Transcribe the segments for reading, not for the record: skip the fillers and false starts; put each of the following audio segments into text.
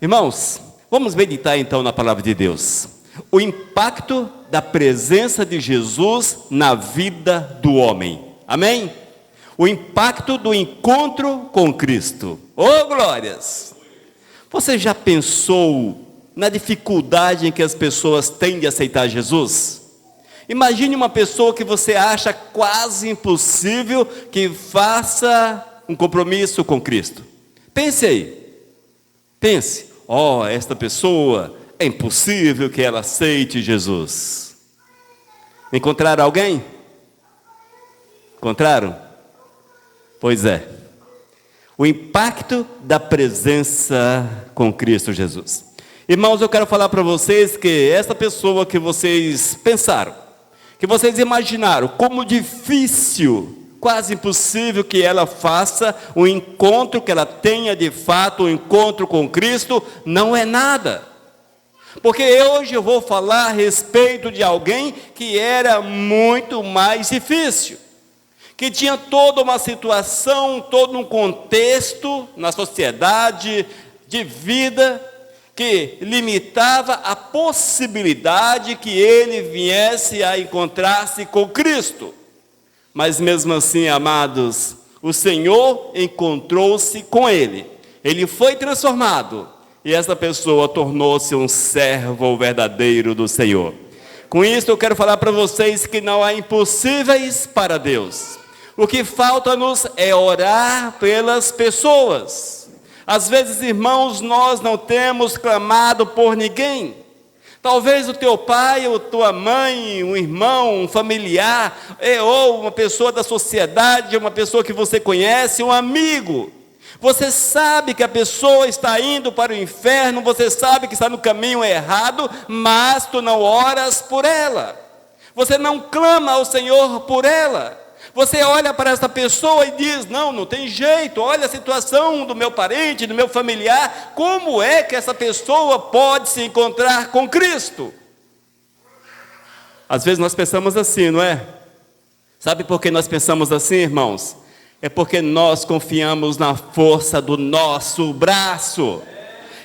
Irmãos, vamos meditar então na palavra de Deus. O impacto da presença de Jesus na vida do homem. Amém? O impacto do encontro com Cristo. Oh, glórias! Você já pensou na dificuldade em que as pessoas têm de aceitar Jesus? Imagine uma pessoa que você acha quase impossível que faça um compromisso com Cristo. Pense aí. Pense. Esta pessoa é impossível que ela aceite Jesus. Encontraram alguém? Encontraram? Pois é. O impacto da presença com Cristo Jesus. Irmãos, eu quero falar para vocês que essa pessoa que vocês pensaram, que vocês imaginaram como difícil, quase impossível que ela faça o encontro, que ela tenha de fato o encontro com Cristo, não é nada. Porque hoje eu vou falar a respeito de alguém que era muito mais difícil, que tinha toda uma situação, todo um contexto na sociedade de vida que limitava a possibilidade que ele viesse a encontrar-se com Cristo. Mas mesmo assim, amados, o Senhor encontrou-se com ele. Ele foi transformado e essa pessoa tornou-se um servo verdadeiro do Senhor. Com isso eu quero falar para vocês que não há impossíveis para Deus. O que falta-nos é orar pelas pessoas. Às vezes, irmãos, nós não temos clamado por ninguém. Talvez o teu pai, ou tua mãe, um irmão, um familiar, ou uma pessoa da sociedade, uma pessoa que você conhece, um amigo. Você sabe que a pessoa está indo para o inferno, você sabe que está no caminho errado, mas tu não oras por ela. Você não clama ao Senhor por ela. Você olha para essa pessoa e diz, não tem jeito, olha a situação do meu parente, do meu familiar, como é que essa pessoa pode se encontrar com Cristo? Às vezes nós pensamos assim, não é? Sabe por que nós pensamos assim, irmãos? É porque nós confiamos na força do nosso braço.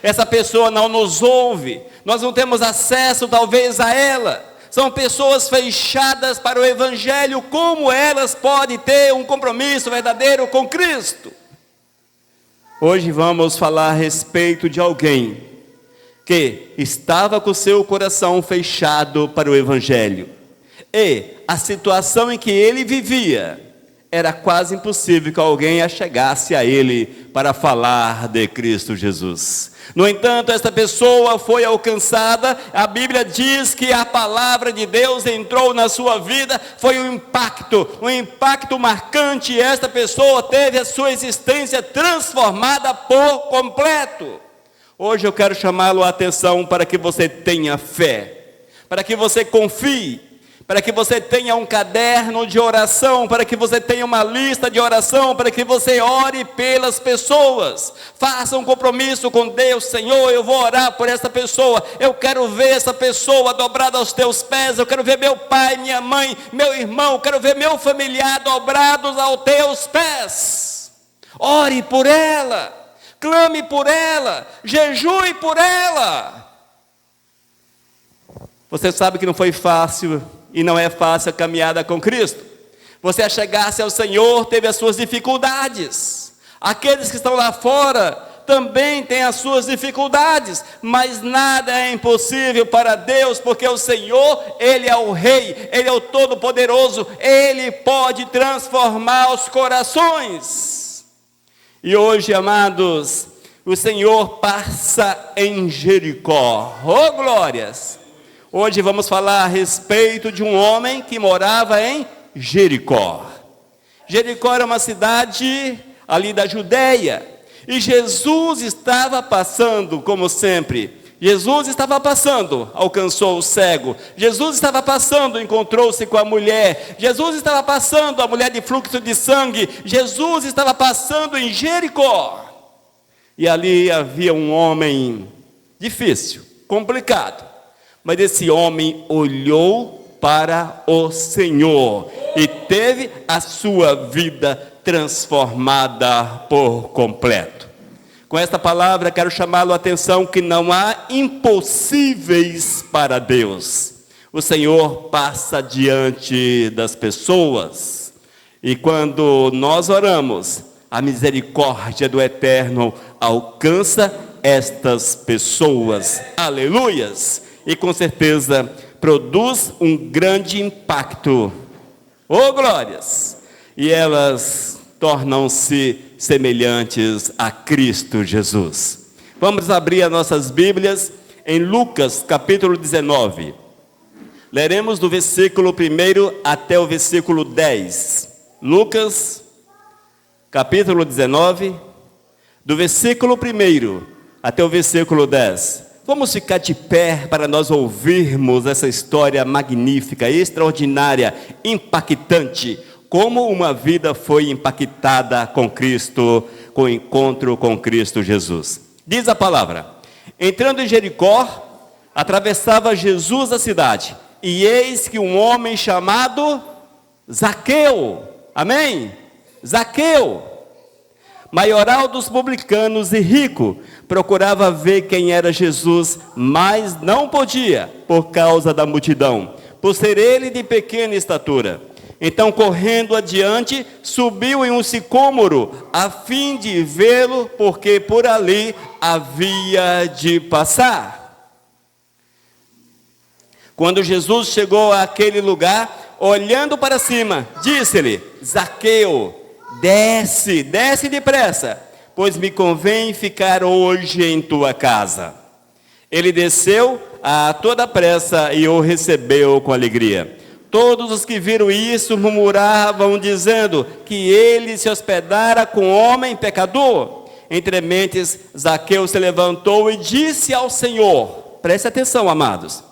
Essa pessoa não nos ouve, nós não temos acesso talvez a ela. São pessoas fechadas para o Evangelho, como elas podem ter um compromisso verdadeiro com Cristo? Hoje vamos falar a respeito de alguém que estava com seu coração fechado para o Evangelho. E a situação em que ele vivia, era quase impossível que alguém chegasse a ele para falar de Cristo Jesus. No entanto, esta pessoa foi alcançada, a Bíblia diz que a palavra de Deus entrou na sua vida, foi um impacto marcante, e esta pessoa teve a sua existência transformada por completo. Hoje eu quero chamá-lo a atenção para que você tenha fé, para que você confie, para que você tenha um caderno de oração, para que você tenha uma lista de oração, para que você ore pelas pessoas. Faça um compromisso com Deus. Senhor, eu vou orar por essa pessoa, eu quero ver essa pessoa dobrada aos teus pés, eu quero ver meu pai, minha mãe, meu irmão, eu quero ver meu familiar dobrados aos teus pés. Ore por ela, clame por ela, jejue por ela. Você sabe que não foi fácil, e não é fácil a caminhada com Cristo. Você a chegar-se ao Senhor teve as suas dificuldades. Aqueles que estão lá fora também têm as suas dificuldades, mas nada é impossível para Deus, porque o Senhor, Ele é o Rei, Ele é o Todo-Poderoso, Ele pode transformar os corações. E hoje, amados, o Senhor passa em Jericó. Oh, glórias! Hoje vamos falar a respeito de um homem que morava em Jericó. Jericó era uma cidade ali da Judeia. E Jesus estava passando, como sempre. Jesus estava passando, alcançou o cego. Jesus estava passando, encontrou-se com a mulher. Jesus estava passando, a mulher de fluxo de sangue. Jesus estava passando em Jericó. E ali havia um homem difícil, complicado. Mas esse homem olhou para o Senhor e teve a sua vida transformada por completo. Com esta palavra, quero chamá-lo a atenção que não há impossíveis para Deus. O Senhor passa diante das pessoas. E quando nós oramos, a misericórdia do Eterno alcança estas pessoas. Aleluias! E com certeza produz um grande impacto. Oh, glórias! E elas tornam-se semelhantes a Cristo Jesus. Vamos abrir as nossas Bíblias em Lucas capítulo 19. Leremos do versículo 1 até o versículo 10. Lucas capítulo 19, do versículo 1 até o versículo 10. Vamos ficar de pé para nós ouvirmos essa história magnífica, extraordinária, impactante. Como uma vida foi impactada com Cristo, com o encontro com Cristo Jesus. Diz a palavra: entrando em Jericó, atravessava Jesus a cidade, e eis que um homem chamado Zaqueu, amém? Zaqueu, maioral dos publicanos e rico, procurava ver quem era Jesus, mas não podia, por causa da multidão, por ser ele de pequena estatura. Então, correndo adiante, subiu em um sicômoro, a fim de vê-lo, porque por ali havia de passar. Quando Jesus chegou àquele lugar, olhando para cima, disse-lhe: Zaqueu, desce depressa, pois me convém ficar hoje em tua casa. Ele desceu a toda pressa e o recebeu com alegria. Todos os que viram isso murmuravam, dizendo que ele se hospedara com homem pecador. Entre mentes, Zaqueu se levantou e disse ao Senhor, preste atenção, amados.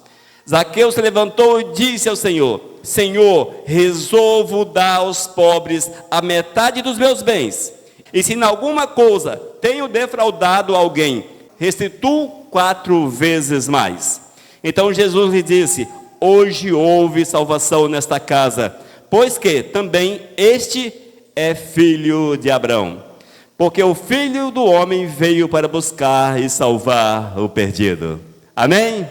Zaqueu se levantou e disse ao Senhor: Senhor, resolvo dar aos pobres a metade dos meus bens. E se em alguma coisa tenho defraudado alguém, restituo 4 vezes mais. Então Jesus lhe disse: hoje houve salvação nesta casa, pois que também este é filho de Abraão. Porque o Filho do Homem veio para buscar e salvar o perdido. Amém?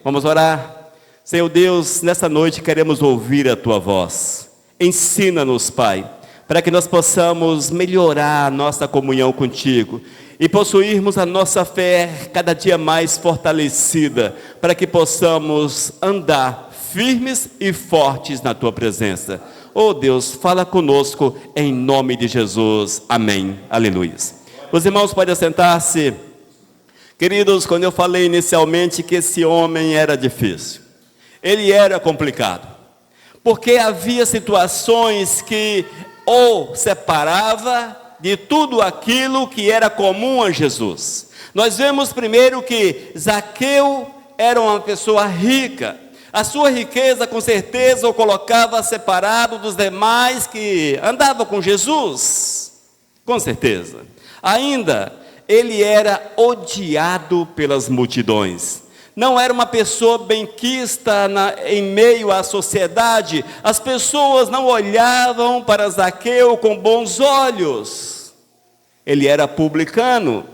Vamos orar. Senhor Deus, nesta noite queremos ouvir a Tua voz. Ensina-nos, Pai, para que nós possamos melhorar a nossa comunhão contigo e possuirmos a nossa fé cada dia mais fortalecida, para que possamos andar firmes e fortes na Tua presença. Oh Deus, fala conosco em nome de Jesus. Amém. Aleluia. Os irmãos podem sentar-se. Queridos, quando eu falei inicialmente que esse homem era difícil, ele era complicado, porque havia situações que o separava de tudo aquilo que era comum a Jesus. Nós vemos primeiro que Zaqueu era uma pessoa rica. A sua riqueza com certeza o colocava separado dos demais que andavam com Jesus, com certeza. Ainda, ele era odiado pelas multidões. Não era uma pessoa benquista em meio à sociedade. As pessoas não olhavam para Zaqueu com bons olhos. Ele era publicano.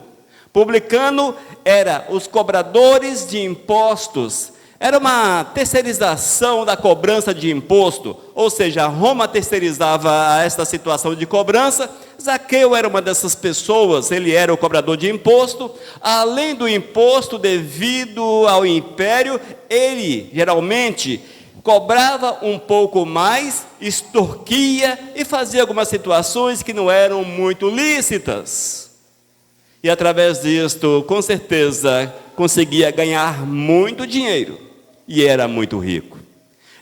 Publicano era os cobradores de impostos. Era uma terceirização da cobrança de imposto. Ou seja, Roma terceirizava esta situação de cobrança. Zaqueu era uma dessas pessoas, ele era o cobrador de imposto. Além do imposto devido ao império, ele geralmente cobrava um pouco mais, extorquia e fazia algumas situações que não eram muito lícitas. E através disto, com certeza, conseguia ganhar muito dinheiro e era muito rico.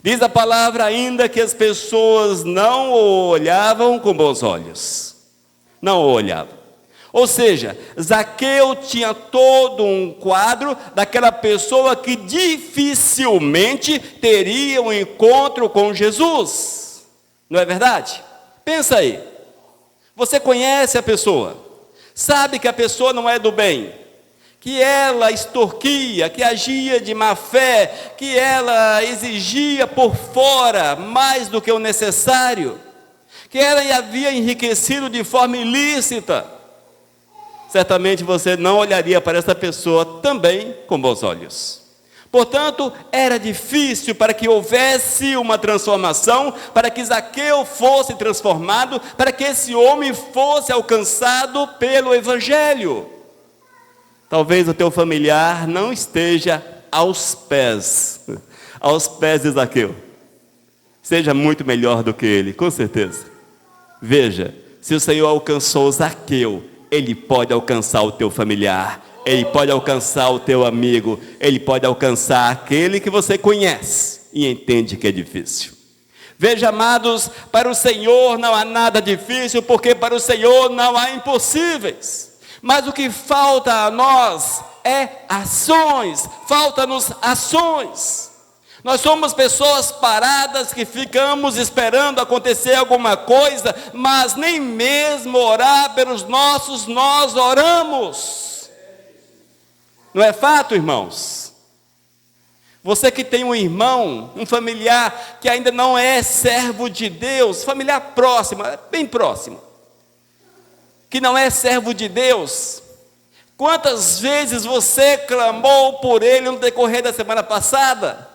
Diz a palavra ainda que as pessoas não o olhavam com bons olhos. Não o olhavam. Ou seja, Zaqueu tinha todo um quadro daquela pessoa que dificilmente teria um encontro com Jesus. Não é verdade? Pensa aí. Você conhece a pessoa, sabe que a pessoa não é do bem, que ela extorquia, que agia de má fé, que ela exigia por fora mais do que o necessário, que ela havia enriquecido de forma ilícita. certamente você não olharia para essa pessoa também com bons olhos. Portanto, era difícil para que houvesse uma transformação, para que Zaqueu fosse transformado, para que esse homem fosse alcançado pelo Evangelho. Talvez o teu familiar não esteja aos pés de Zaqueu. Seja muito melhor do que ele, com certeza. Veja, se o Senhor alcançou Zaqueu, Ele pode alcançar o teu familiar, Ele pode alcançar o teu amigo, Ele pode alcançar aquele que você conhece e entende que é difícil. Veja, amados, para o Senhor não há nada difícil, porque para o Senhor não há impossíveis. Mas o que falta a nós é ações, falta-nos ações. Nós somos pessoas paradas que ficamos esperando acontecer alguma coisa, mas nem mesmo orar pelos nossos nós oramos. Não é fato, irmãos? Você que tem um irmão, um familiar que ainda não é servo de Deus, familiar próximo, bem próximo, que não é servo de Deus, quantas vezes você clamou por ele no decorrer da semana passada?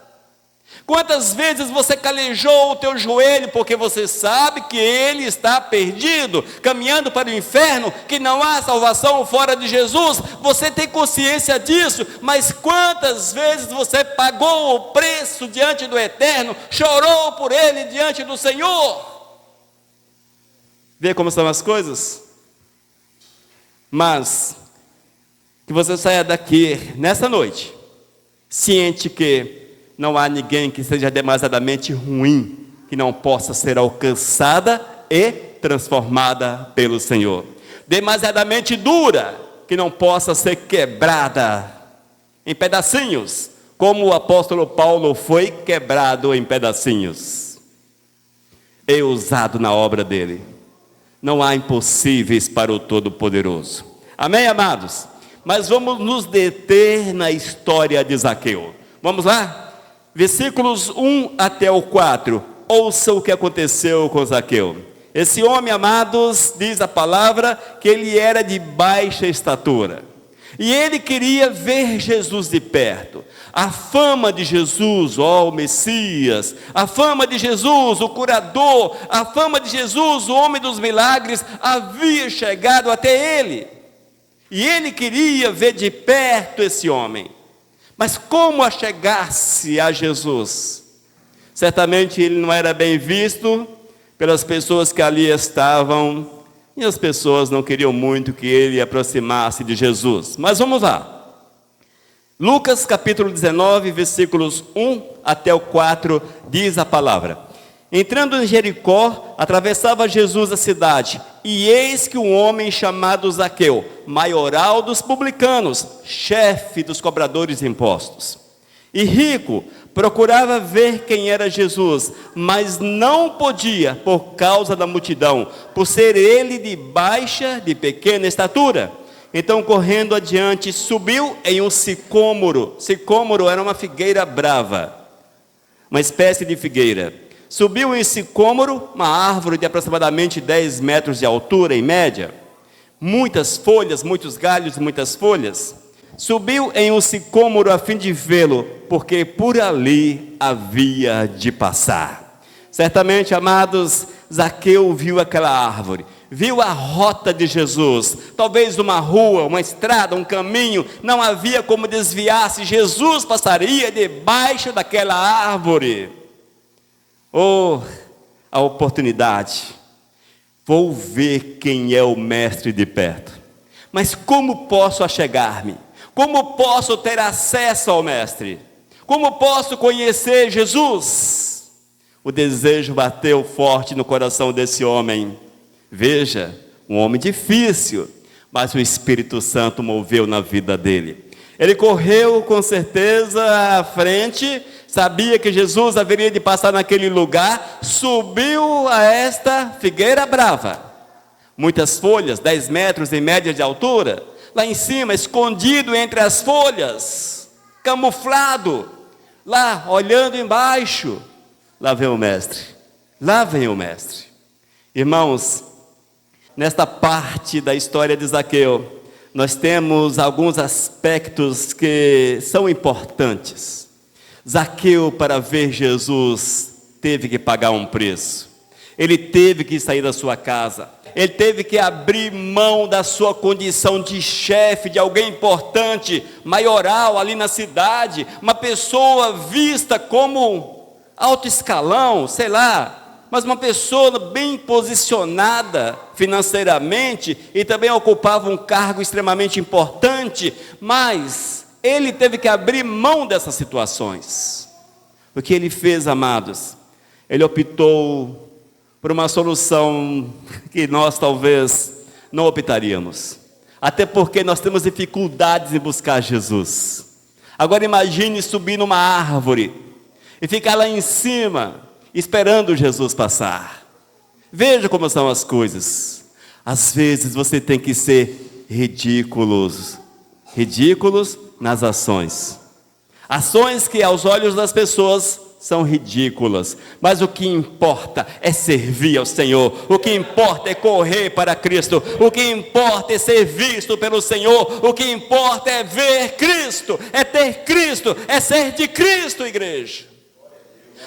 Quantas vezes você calejou o teu joelho, porque você sabe que ele está perdido, caminhando para o inferno, que não há salvação fora de Jesus? Você tem consciência disso, mas quantas vezes você pagou o preço diante do Eterno, chorou por ele diante do Senhor? Vê como são as coisas? Mas, que você saia daqui, nessa noite, ciente que não há ninguém que seja demasiadamente ruim, que não possa ser alcançada e transformada pelo Senhor. Demasiadamente dura, que não possa ser quebrada em pedacinhos, como o apóstolo Paulo foi quebrado em pedacinhos e usado na obra dele. Não há impossíveis para o Todo-Poderoso. Amém, amados? Mas vamos nos deter na história de Zaqueu. Vamos lá? Versículos 1 até o 4, ouça o que aconteceu com Zaqueu. Esse homem, amados, diz a palavra que ele era de baixa estatura. E ele queria ver Jesus de perto. A fama de Jesus, ó, o Messias, a fama de Jesus, o curador, a fama de Jesus, o homem dos milagres, havia chegado até ele. E ele queria ver de perto esse homem. Mas como achegar-se a Jesus? Certamente ele não era bem visto pelas pessoas que ali estavam, e as pessoas não queriam muito que ele aproximasse de Jesus. Mas vamos lá. Lucas capítulo 19, versículos 1 até o 4, diz a palavra: entrando em Jericó, atravessava Jesus a cidade, e eis que um homem chamado Zaqueu, maioral dos publicanos, chefe dos cobradores de impostos, e rico, procurava ver quem era Jesus, mas não podia por causa da multidão, por ser ele de pequena estatura. Então, correndo adiante, subiu em um sicômoro. Sicômoro era uma figueira brava, uma espécie de figueira. Subiu em sicômoro, uma árvore de aproximadamente 10 metros de altura, em média. Muitas folhas, muitos galhos, muitas folhas. Subiu em um sicômoro a fim de vê-lo, porque por ali havia de passar. Certamente, amados, Zaqueu viu aquela árvore, viu a rota de Jesus, talvez uma rua, uma estrada, um caminho, não havia como desviar-se, Jesus passaria debaixo daquela árvore. Oh, a oportunidade, vou ver quem é o mestre de perto, mas como posso achegar-me? Como posso ter acesso ao mestre? Como posso conhecer Jesus? O desejo bateu forte no coração desse homem. Veja, um homem difícil, mas o Espírito Santo moveu na vida dele. Ele correu com certeza à frente, sabia que Jesus haveria de passar naquele lugar, subiu a esta figueira brava. Muitas folhas, 10 metros em média de altura, lá em cima, escondido entre as folhas, camuflado, lá olhando embaixo, lá vem o mestre, lá vem o mestre. Irmãos, nesta parte da história de Zaqueu, nós temos alguns aspectos que são importantes. Zaqueu, para ver Jesus, teve que pagar um preço. Ele teve que sair da sua casa. Ele teve que abrir mão da sua condição de chefe, de alguém importante, maioral ali na cidade, uma pessoa vista como alto escalão, sei lá, mas uma pessoa bem posicionada financeiramente e também ocupava um cargo extremamente importante, mas ele teve que abrir mão dessas situações. O que ele fez, amados? Ele optou por uma solução que nós talvez não optaríamos. Até porque nós temos dificuldades em buscar Jesus. Agora imagine subir numa árvore e ficar lá em cima, esperando Jesus passar. Veja como são as coisas. Às vezes você tem que ser ridículos nas ações. Ações que aos olhos das pessoas são ridículas, mas o que importa é servir ao Senhor, o que importa é correr para Cristo, o que importa é ser visto pelo Senhor, o que importa é ver Cristo, é ter Cristo, é ser de Cristo, igreja.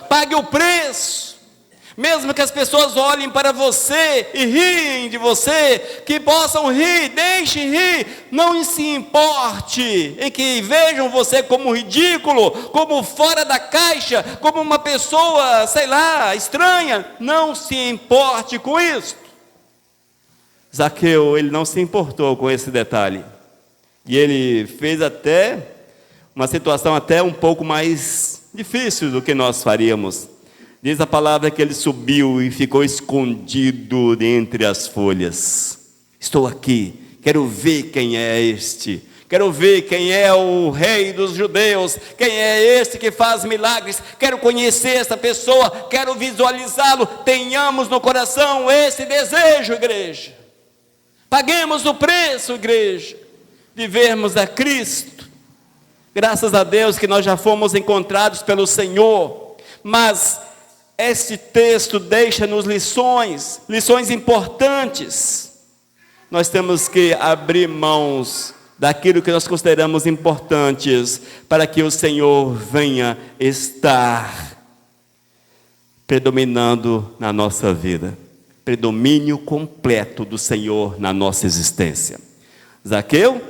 Pague o preço, mesmo que as pessoas olhem para você e riem de você, que possam rir, deixe rir, não se importe em que vejam você como ridículo, como fora da caixa, como uma pessoa, sei lá, estranha, não se importe com isso. Zaqueu, ele não se importou com esse detalhe, e ele fez até uma situação até um pouco mais difícil do que nós faríamos. Diz a palavra que ele subiu e ficou escondido entre as folhas. Estou aqui, quero ver quem é este. Quero ver quem é o rei dos judeus. Quem é este que faz milagres. Quero conhecer essa pessoa, quero visualizá-lo. Tenhamos no coração esse desejo, igreja. Paguemos o preço, igreja, de vermos a Cristo. Graças a Deus que nós já fomos encontrados pelo Senhor. Mas este texto deixa-nos lições importantes. Nós temos que abrir mãos daquilo que nós consideramos importantes, para que o Senhor venha estar predominando na nossa vida. Predomínio completo do Senhor na nossa existência. Zaqueu,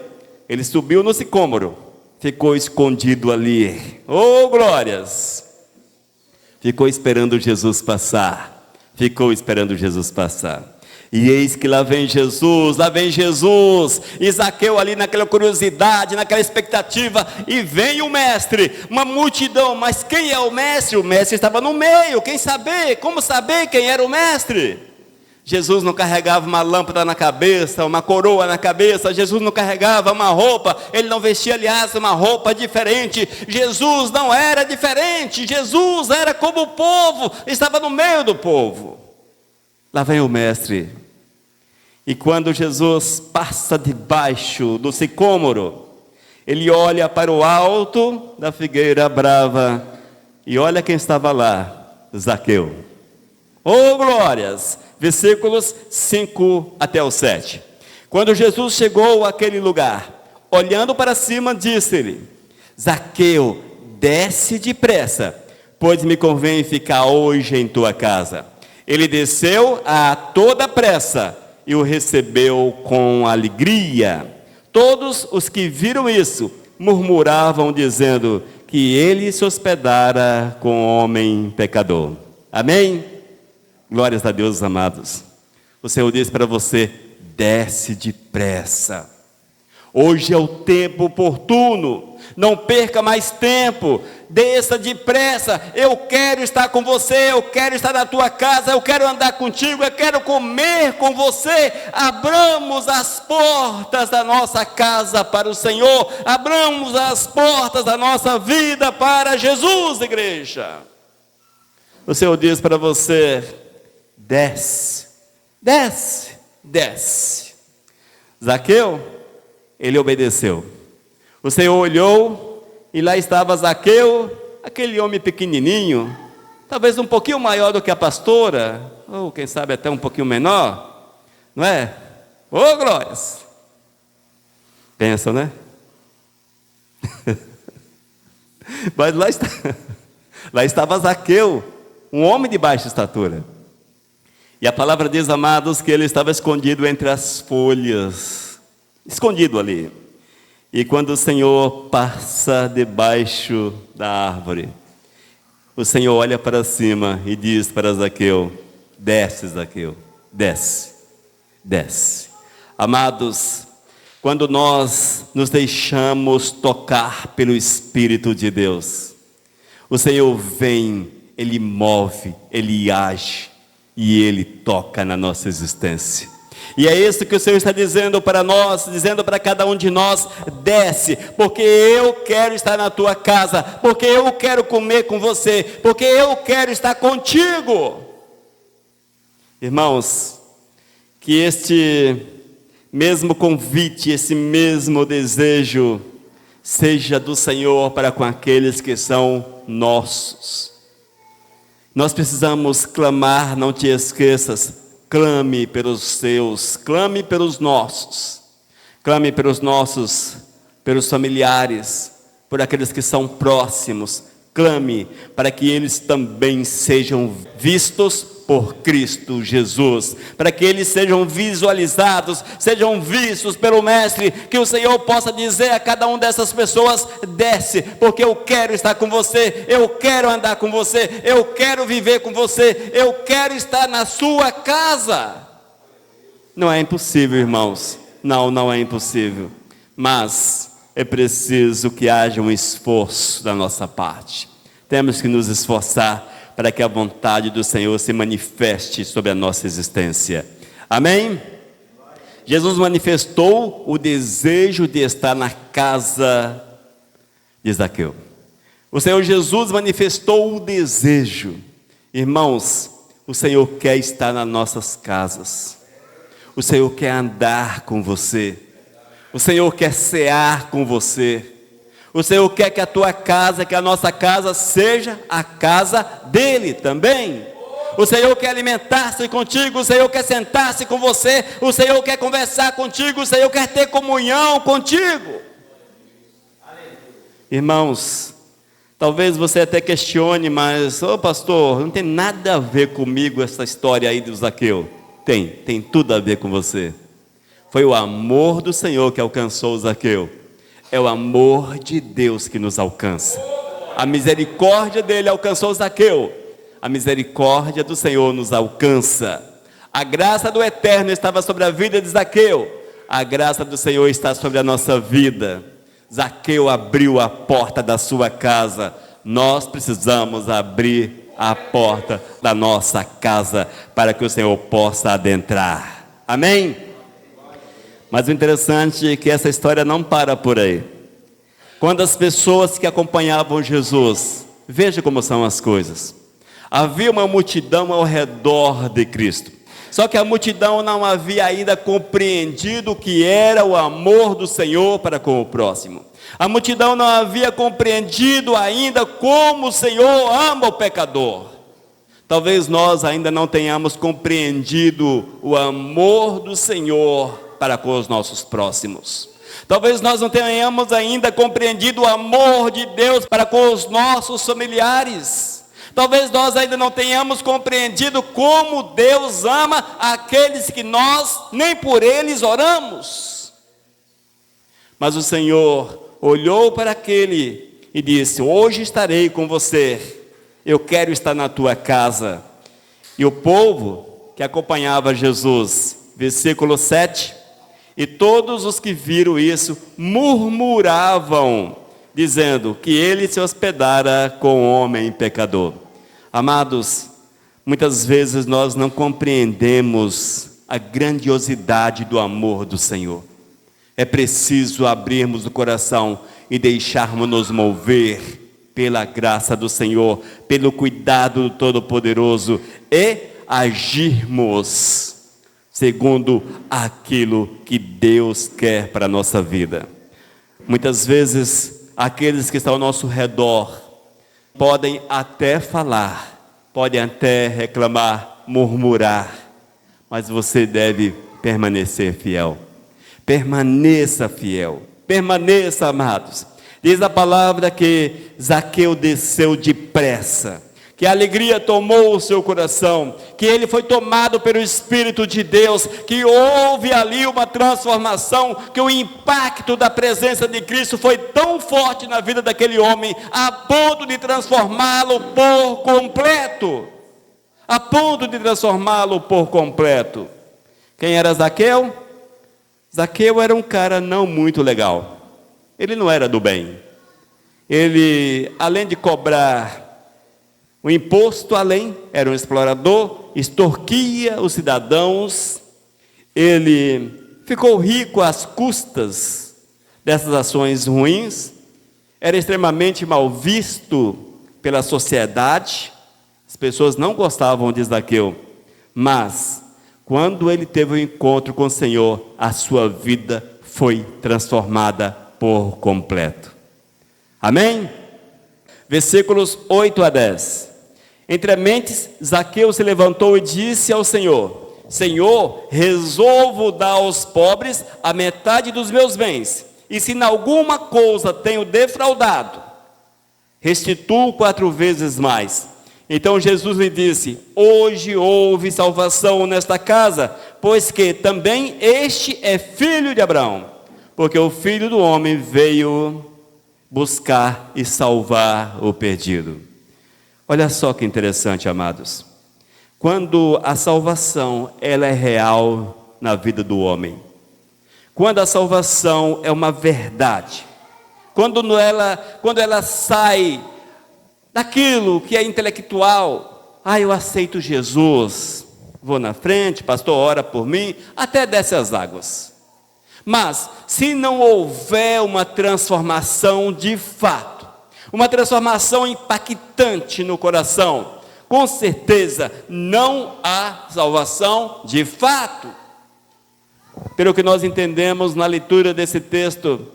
ele subiu no sicômoro, ficou escondido ali. Oh, glórias! Ficou esperando Jesus passar. E eis que lá vem Jesus. E Zaqueu ali naquela curiosidade, naquela expectativa. E vem o mestre, uma multidão. Mas quem é o mestre? O mestre estava no meio. Como saber quem era o mestre? Jesus não carregava uma lâmpada na cabeça, uma coroa na cabeça. Jesus não carregava uma roupa. Ele não vestia, aliás, uma roupa diferente. Jesus não era diferente. Jesus era como o povo, estava no meio do povo. Lá vem o mestre. E quando Jesus passa debaixo do sicômoro, ele olha para o alto da figueira brava. E olha quem estava lá: Zaqueu. Oh, glórias! Versículos 5 até o 7. Quando Jesus chegou àquele lugar, olhando para cima, disse-lhe: Zaqueu, desce depressa, pois me convém ficar hoje em tua casa. Ele desceu a toda pressa e o recebeu com alegria. Todos os que viram isso murmuravam, dizendo que ele se hospedara com homem pecador. Amém? Glórias a Deus, amados. O Senhor diz para você: desce depressa. Hoje é o tempo oportuno. Não perca mais tempo. Desça depressa. Eu quero estar com você. Eu quero estar na tua casa. Eu quero andar contigo. Eu quero comer com você. Abramos as portas da nossa casa para o Senhor. Abramos as portas da nossa vida para Jesus, igreja. O Senhor diz para você: desce, desce, desce. Zaqueu, ele obedeceu. O Senhor olhou e lá estava Zaqueu, aquele homem pequenininho, talvez um pouquinho maior do que a pastora, ou quem sabe até um pouquinho menor, não é? Oh, glórias! Pensa, né? Mas lá estava Zaqueu, um homem de baixa estatura. E a palavra diz, amados, que ele estava escondido entre as folhas. Escondido ali. E quando o Senhor passa debaixo da árvore, o Senhor olha para cima e diz para Zaqueu: desce, Zaqueu, desce, desce. Amados, quando nós nos deixamos tocar pelo Espírito de Deus, o Senhor vem, Ele move, Ele age e Ele toca na nossa existência. E é isso que o Senhor está dizendo para nós, dizendo para cada um de nós: desce, porque eu quero estar na tua casa, porque eu quero comer com você, porque eu quero estar contigo. Irmãos, que este mesmo convite, esse mesmo desejo, seja do Senhor para com aqueles que são nossos. Nós precisamos clamar, não te esqueças. Clame pelos seus, clame pelos nossos, clame pelos nossos, pelos familiares, por aqueles que são próximos. Clame para que eles também sejam vistos por Cristo Jesus, para que eles sejam visualizados, sejam vistos pelo Mestre, que o Senhor possa dizer a cada uma dessas pessoas: desce, porque eu quero estar com você, eu quero andar com você, eu quero viver com você, eu quero estar na sua casa. Não é impossível, irmãos, não é impossível, mas é preciso que haja um esforço da nossa parte. Temos que nos esforçar para que a vontade do Senhor se manifeste sobre a nossa existência. Amém? Jesus manifestou o desejo de estar na casa de Zaqueu. O Senhor Jesus manifestou o desejo. Irmãos, o Senhor quer estar nas nossas casas. O Senhor quer andar com você. O Senhor quer cear com você. O Senhor quer que a tua casa, que a nossa casa seja a casa dele também. O Senhor quer alimentar-se contigo, o Senhor quer sentar-se com você, o Senhor quer conversar contigo, o Senhor quer ter comunhão contigo. Irmãos, talvez você até questione, mas, pastor, não tem nada a ver comigo essa história aí do Zaqueu. Tem tudo a ver com você. Foi o amor do Senhor que alcançou o Zaqueu. É o amor de Deus que nos alcança. A misericórdia dele alcançou Zaqueu. A misericórdia do Senhor nos alcança. A graça do Eterno estava sobre a vida de Zaqueu. A graça do Senhor está sobre a nossa vida. Zaqueu abriu a porta da sua casa. Nós precisamos abrir a porta da nossa casa para que o Senhor possa adentrar. Amém? Mas o interessante é que essa história não para por aí. Quando as pessoas que acompanhavam Jesus, veja como são as coisas. Havia uma multidão ao redor de Cristo. Só que a multidão não havia ainda compreendido o que era o amor do Senhor para com o próximo. A multidão não havia compreendido ainda como o Senhor ama o pecador. Talvez nós ainda não tenhamos compreendido o amor do Senhor para com os nossos próximos. Talvez nós não tenhamos ainda compreendido o amor de Deus para com os nossos familiares. Talvez nós ainda não tenhamos compreendido como Deus ama aqueles que nós nem por eles oramos. Mas o Senhor olhou para aquele e disse: hoje estarei com você, eu quero estar na tua casa. E o povo que acompanhava Jesus, versículo 7, e todos os que viram isso murmuravam, dizendo que ele se hospedara com um homem pecador. Amados, muitas vezes nós não compreendemos a grandiosidade do amor do Senhor. É preciso abrirmos o coração e deixarmos nos mover pela graça do Senhor, pelo cuidado do Todo-Poderoso e agirmos segundo aquilo que Deus quer para a nossa vida. Muitas vezes, aqueles que estão ao nosso redor podem até falar, podem até reclamar, murmurar, mas você deve permanecer fiel. Permaneça fiel, permaneça, amados. Diz a palavra que Zaqueu desceu depressa, que a alegria tomou o seu coração, que ele foi tomado pelo Espírito de Deus, que houve ali uma transformação, que o impacto da presença de Cristo foi tão forte na vida daquele homem, a ponto de transformá-lo por completo. A ponto de transformá-lo por completo. Quem era Zaqueu? Zaqueu era um cara não muito legal. Ele não era do bem. Ele, além de cobrar o imposto, era um explorador, extorquia os cidadãos. Ele ficou rico às custas dessas ações ruins. Era extremamente mal visto pela sociedade. As pessoas não gostavam de Zaqueu. Mas, quando ele teve um encontro com o Senhor, a sua vida foi transformada por completo. Amém? Versículos 8 a 10. Entre mentes, Zaqueu se levantou e disse ao Senhor: Senhor, resolvo dar aos pobres a metade dos meus bens, e se em alguma coisa tenho defraudado, restituo 4 vezes mais. Então Jesus lhe disse: hoje houve salvação nesta casa, pois que também este é filho de Abraão, porque o Filho do Homem veio buscar e salvar o perdido. Olha só que interessante, amados. Quando a salvação ela é real na vida do homem, quando a salvação é uma verdade, quando ela sai daquilo que é intelectual, eu aceito Jesus, vou na frente, pastor ora por mim, até desce as águas. Mas, se não houver uma transformação de fato, uma transformação impactante no coração, com certeza não há salvação de fato. Pelo que nós entendemos na leitura desse texto,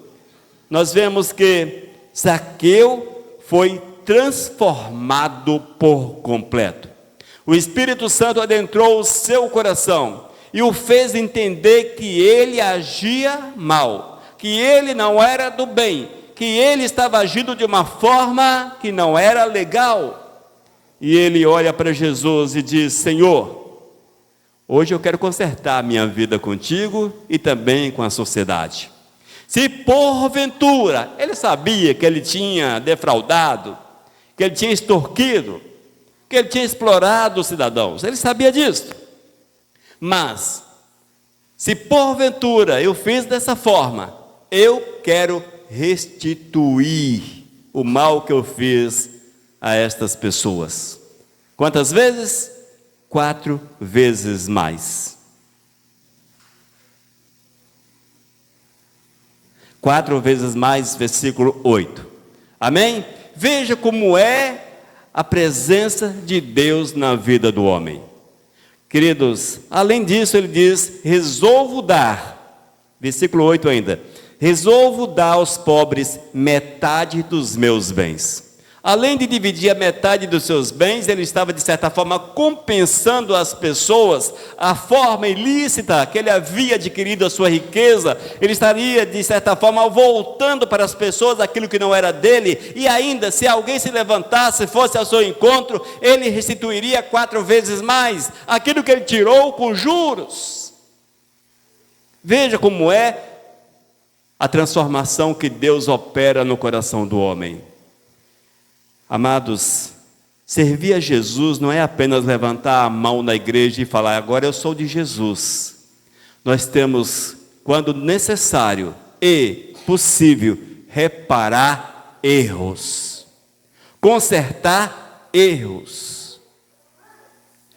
nós vemos que Zaqueu foi transformado por completo. O Espírito Santo adentrou o seu coração e o fez entender que ele agia mal, que ele não era do bem, que ele estava agindo de uma forma que não era legal. E ele olha para Jesus e diz: Senhor, hoje eu quero consertar a minha vida contigo e também com a sociedade. Se porventura ele sabia que ele tinha defraudado, que ele tinha extorquido, que ele tinha explorado os cidadãos, ele sabia disso. Mas, se porventura eu fiz dessa forma, eu quero restituir o mal que eu fiz a estas pessoas. Quantas vezes? 4 vezes mais. 4 vezes mais, versículo 8. Amém? Veja como é a presença de Deus na vida do homem. Queridos, além disso ele diz: resolvo dar, versículo 8 ainda, resolvo dar aos pobres metade dos meus bens. Além de dividir a metade dos seus bens, ele estava de certa forma compensando às pessoas a forma ilícita que ele havia adquirido a sua riqueza. Ele estaria de certa forma voltando para as pessoas aquilo que não era dele, e ainda se alguém se levantasse, fosse ao seu encontro, ele restituiria 4 vezes mais aquilo que ele tirou com juros. Veja como é a transformação que Deus opera no coração do homem. Amados, servir a Jesus não é apenas levantar a mão na igreja e falar: agora eu sou de Jesus. Nós temos, quando necessário e possível, reparar erros, consertar erros.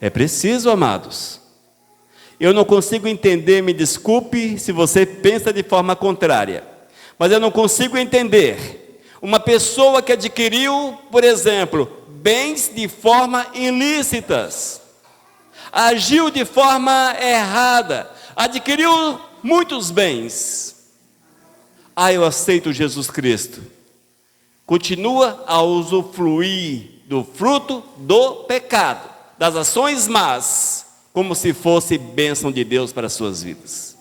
É preciso, amados. Eu não consigo entender, me desculpe se você pensa de forma contrária, mas eu não consigo entender uma pessoa que adquiriu, por exemplo, bens de forma ilícitas, agiu de forma errada, adquiriu muitos bens. Eu aceito Jesus Cristo. Continua a usufruir do fruto do pecado, das ações más, como se fosse bênção de Deus para as suas vidas.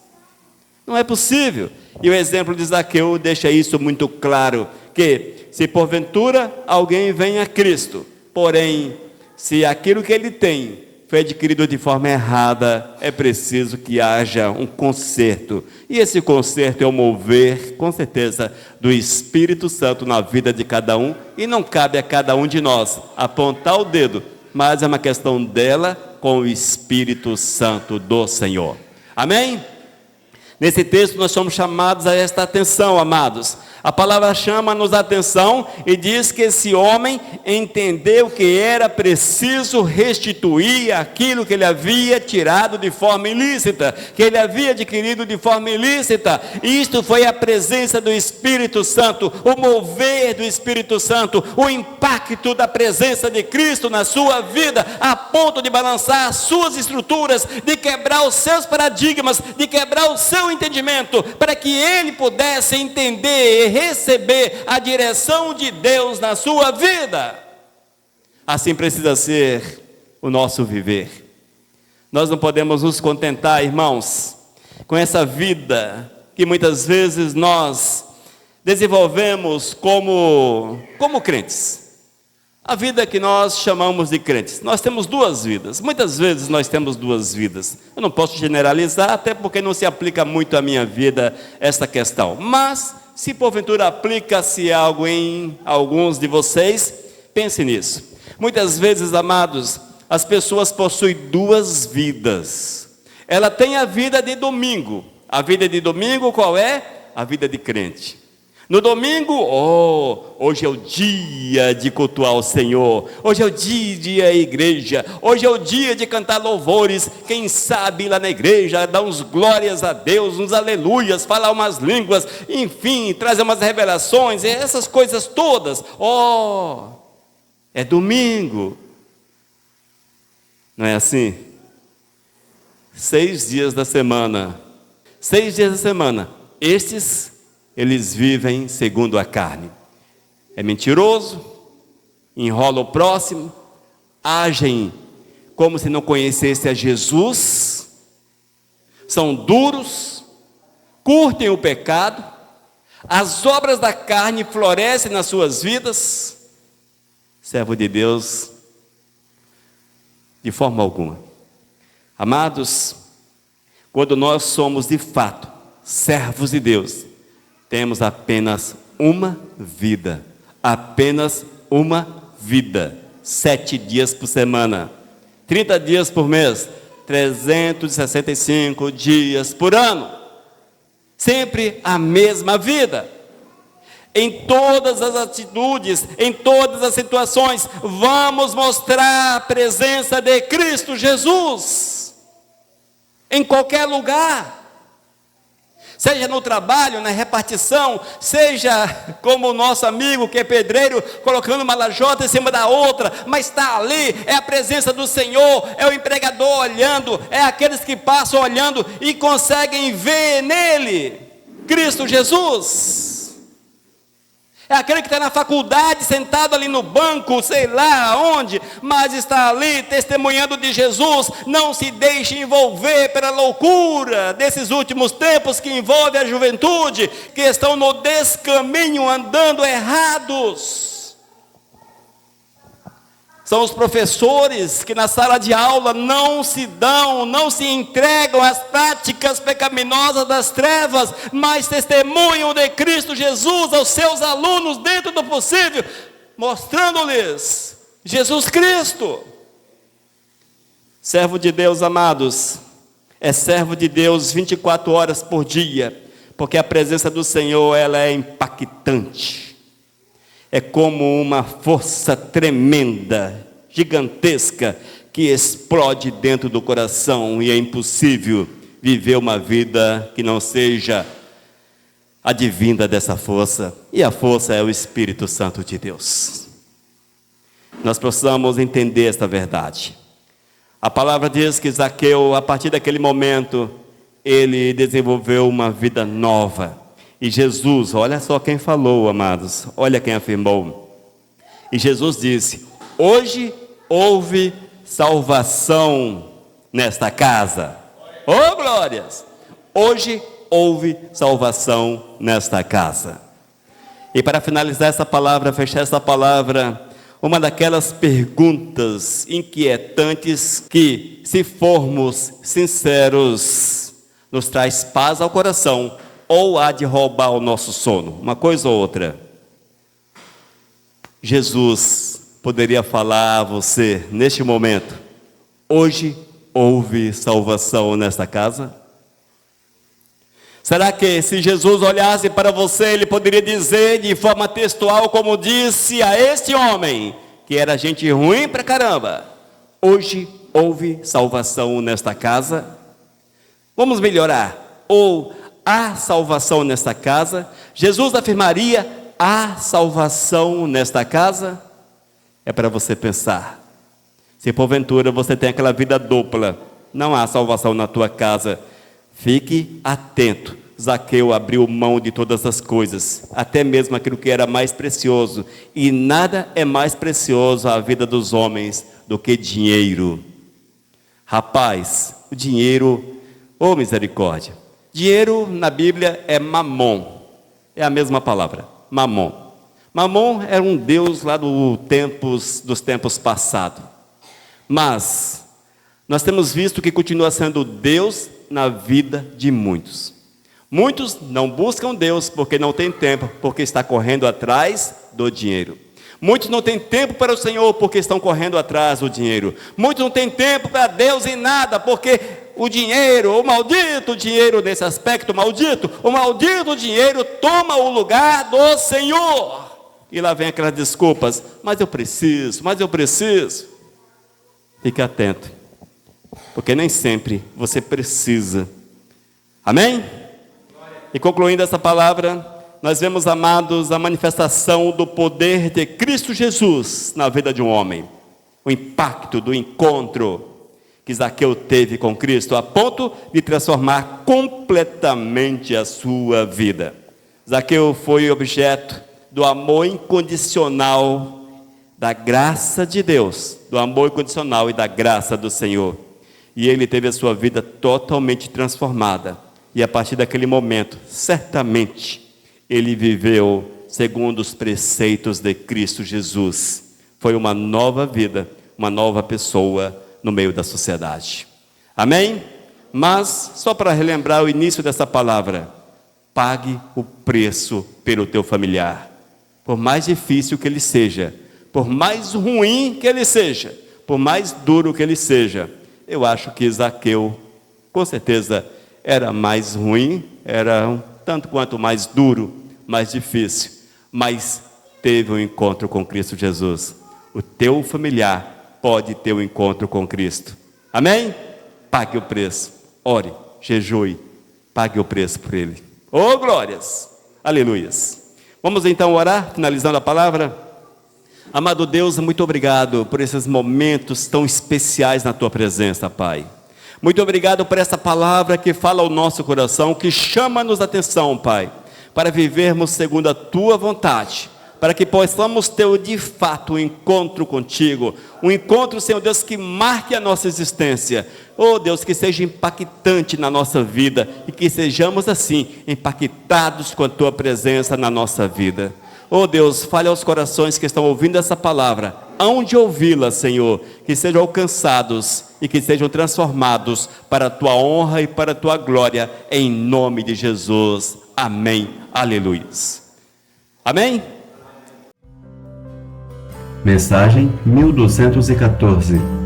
Não é possível. E o exemplo de Zaqueu deixa isso muito claro, que se porventura alguém vem a Cristo, porém, se aquilo que ele tem foi adquirido de forma errada, é preciso que haja um conserto. E esse conserto é o mover, com certeza, do Espírito Santo na vida de cada um, e não cabe a cada um de nós apontar o dedo, mas é uma questão dela com o Espírito Santo do Senhor. Amém? Nesse texto nós somos chamados a esta atenção, amados. A palavra chama-nos a atenção e diz que esse homem entendeu que era preciso restituir aquilo que ele havia tirado de forma ilícita, que ele havia adquirido de forma ilícita. Isto foi a presença do Espírito Santo, o mover do Espírito Santo, o impacto da presença de Cristo na sua vida, a ponto de balançar as suas estruturas, de quebrar os seus paradigmas, de quebrar o seu entendimento, para que ele pudesse entender e receber a direção de Deus na sua vida. Assim precisa ser o nosso viver. Nós não podemos nos contentar, irmãos, com essa vida que muitas vezes nós desenvolvemos como crentes. A vida que nós chamamos de crentes. Nós temos duas vidas. Muitas vezes nós temos duas vidas. Eu não posso generalizar, até porque não se aplica muito à minha vida esta questão. Mas, se porventura aplica-se algo em alguns de vocês, pense nisso. Muitas vezes, amados, as pessoas possuem duas vidas. Ela tem a vida de domingo. A vida de domingo qual é? A vida de crente. No domingo, hoje é o dia de cultuar o Senhor, hoje é o dia de ir à igreja, hoje é o dia de cantar louvores, quem sabe lá na igreja, dar uns glórias a Deus, uns aleluias, falar umas línguas, enfim, trazer umas revelações, essas coisas todas. É domingo. Não é assim? 6 dias da semana, eles vivem segundo a carne. É mentiroso, enrola o próximo, agem como se não conhecesse a Jesus, são duros, curtem o pecado, as obras da carne florescem nas suas vidas. Servo de Deus, de forma alguma. Amados, quando nós somos de fato servos de Deus, temos apenas uma vida, 7 dias por semana, 30 dias por mês, 365 dias por ano, sempre a mesma vida. Em todas as atitudes, em todas as situações, vamos mostrar a presença de Cristo Jesus, em qualquer lugar. Seja no trabalho, na repartição, seja como o nosso amigo que é pedreiro, colocando uma lajota em cima da outra, mas está ali, é a presença do Senhor, é o empregador olhando, é aqueles que passam olhando e conseguem ver nele Cristo Jesus. É aquele que está na faculdade, sentado ali no banco, sei lá onde, mas está ali testemunhando de Jesus. Não se deixe envolver pela loucura desses últimos tempos que envolve a juventude, que estão no descaminho, andando errados. São os professores que na sala de aula não se entregam às práticas pecaminosas das trevas, mas testemunham de Cristo Jesus aos seus alunos dentro do possível, mostrando-lhes Jesus Cristo. Servo de Deus, amados, é servo de Deus 24 horas por dia, porque a presença do Senhor, ela é impactante. É como uma força tremenda, gigantesca, que explode dentro do coração, e é impossível viver uma vida que não seja advinda dessa força, e a força é o Espírito Santo de Deus. Nós precisamos entender esta verdade. A palavra diz que Zaqueu, a partir daquele momento, ele desenvolveu uma vida nova. E Jesus, olha só quem falou, amados, olha quem afirmou. E Jesus disse: hoje houve salvação nesta casa. Oh, glórias! Hoje houve salvação nesta casa. E para finalizar essa palavra, fechar essa palavra, uma daquelas perguntas inquietantes que, se formos sinceros, nos traz paz ao coração ou há de roubar o nosso sono, uma coisa ou outra. Jesus poderia falar a você neste momento: hoje houve salvação nesta casa? Será que se Jesus olhasse para você, ele poderia dizer de forma textual, como disse a este homem, que era gente ruim pra caramba: hoje houve salvação nesta casa? Vamos melhorar. Ou há salvação nesta casa? Jesus afirmaria: há salvação nesta casa? É para você pensar. Se porventura você tem aquela vida dupla, não há salvação na tua casa, fique atento. Zaqueu abriu mão de todas as coisas, até mesmo aquilo que era mais precioso, e nada é mais precioso à vida dos homens do que dinheiro. Rapaz, o dinheiro, oh misericórdia, dinheiro na Bíblia é mamon, é a mesma palavra, mamon. Mamon era um deus lá dos tempos passados, mas nós temos visto que continua sendo Deus na vida de muitos. Muitos não buscam Deus porque não tem tempo, porque está correndo atrás do dinheiro. Muitos não têm tempo para o Senhor porque estão correndo atrás do dinheiro. Muitos não têm tempo para Deus em nada porque o dinheiro, o maldito dinheiro nesse aspecto maldito, o maldito dinheiro toma o lugar do Senhor. E lá vem aquelas desculpas: mas eu preciso. Fique atento, porque nem sempre você precisa. Amém? E concluindo essa palavra, nós vemos, amados, a manifestação do poder de Cristo Jesus na vida de um homem. O impacto do encontro que Zaqueu teve com Cristo, a ponto de transformar completamente a sua vida. Zaqueu foi objeto do amor incondicional, da graça de Deus, do amor incondicional e da graça do Senhor. E ele teve a sua vida totalmente transformada. E a partir daquele momento, certamente, ele viveu segundo os preceitos de Cristo Jesus. Foi uma nova vida, uma nova pessoa no meio da sociedade. Amém? Mas, só para relembrar o início dessa palavra: pague o preço pelo teu familiar. Por mais difícil que ele seja, por mais ruim que ele seja, por mais duro que ele seja. Eu acho que Zaqueu, com certeza, era mais ruim, era um tanto quanto mais duro, mais difícil, mas teve um encontro com Cristo Jesus. O teu familiar pode ter um encontro com Cristo. Amém? Pague o preço, ore, jejue, pague o preço por ele. Oh, glórias, aleluias. Vamos então orar, finalizando a palavra. Amado Deus, muito obrigado por esses momentos tão especiais na tua presença, Pai. Muito obrigado por essa palavra que fala ao nosso coração, que chama-nos a atenção, Pai, para vivermos segundo a Tua vontade, para que possamos ter de fato um encontro contigo, um encontro, Senhor Deus, que marque a nossa existência. Oh Deus, que seja impactante na nossa vida e que sejamos assim, impactados com a Tua presença na nossa vida. Oh Deus, fale aos corações que estão ouvindo essa palavra, aonde ouvi-la, Senhor, que sejam alcançados e que sejam transformados para a Tua honra e para a Tua glória, em nome de Jesus. Amém. Aleluia. Amém? Mensagem 1214.